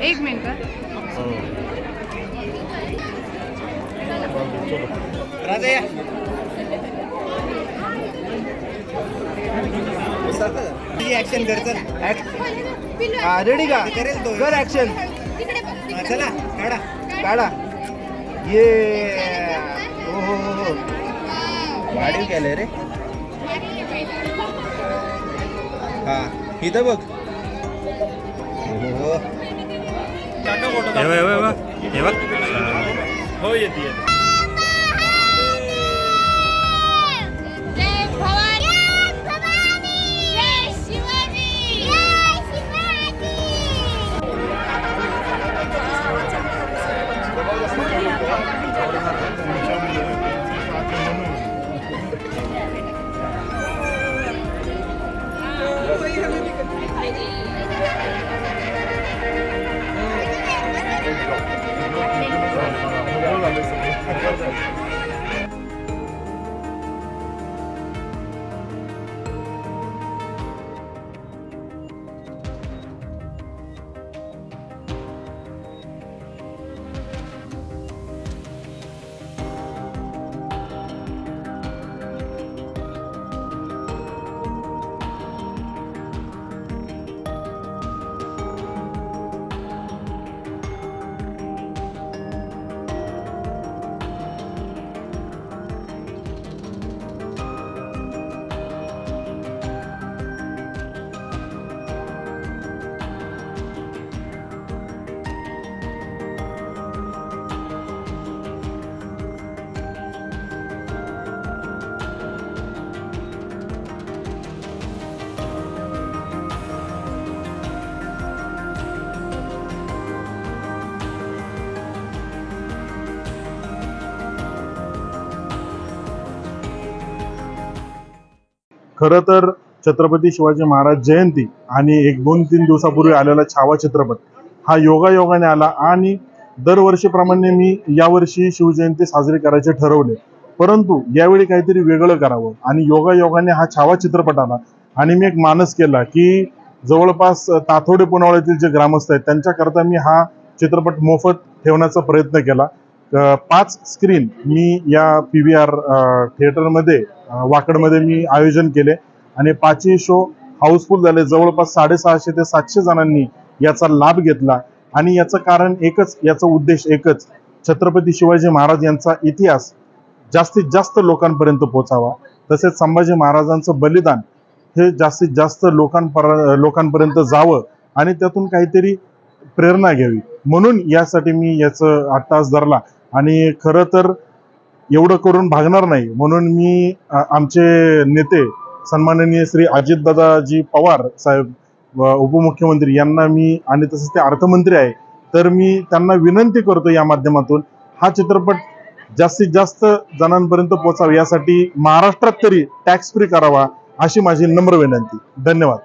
एक मिनिट. राजा या. ऍक्शन कर. चल रेडी का? करेल तो. कर ऍक्शन. चला काढा. काढा. ये हो हो हो हो. वाढीव केलंय रे. हा इथं बघ. हो हो येते. खरं तर छत्रपती शिवाजी महाराज जयंती आणि एक 2-3 दिवसापूर्वी आलेला छावा चित्रपट हा योगायोगाने आला आणि दरवर्षीप्रमाणे मी यावर्षी शिवजयंती साजरी करायचे ठरवले. परंतु यावेळी काहीतरी वेगळं करावं आणि योगायोगाने हा छावा चित्रपट आला आणि मी एक मानस केला की जवळपास ताथोडे पुनावळ्यातील जे ग्रामस्थ आहेत त्यांच्याकरता मी हा चित्रपट मोफत ठेवण्याचा प्रयत्न केला. 5 स्क्रीन मी या PVR थिएटरमध्ये वाकडमध्ये मी आयोजन केले आणि 5ही शो हाऊसफुल झाले. जवळपास 650 ते 700 जणांनी याचा लाभ घेतला आणि याचं कारण एकच, याचा उद्देश एकच, छत्रपती शिवाजी महाराज यांचा इतिहास जास्तीत जास्त लोकांपर्यंत पोहोचावा. तसेच संभाजी महाराजांचं बलिदान हे जास्तीत जास्त लोकांपर्यंत जावं आणि त्यातून काहीतरी प्रेरणा घ्यावी म्हणून यासाठी मी याचं 8 तास धरला. आणि खरं तर एवढं करून भागणार नाही म्हणून मी आमचे नेते सन्माननीय श्री अजितदादाजी पवार साहेब उपमुख्यमंत्री यांना मी आणि तसंच ते अर्थमंत्री आहे तर मी त्यांना विनंती करतो या माध्यमातून हा चित्रपट जास्तीत जास्त जणांपर्यंत पोहोचावा यासाठी महाराष्ट्रात तरी टॅक्स फ्री करावा अशी माझी नम्र विनंती. धन्यवाद.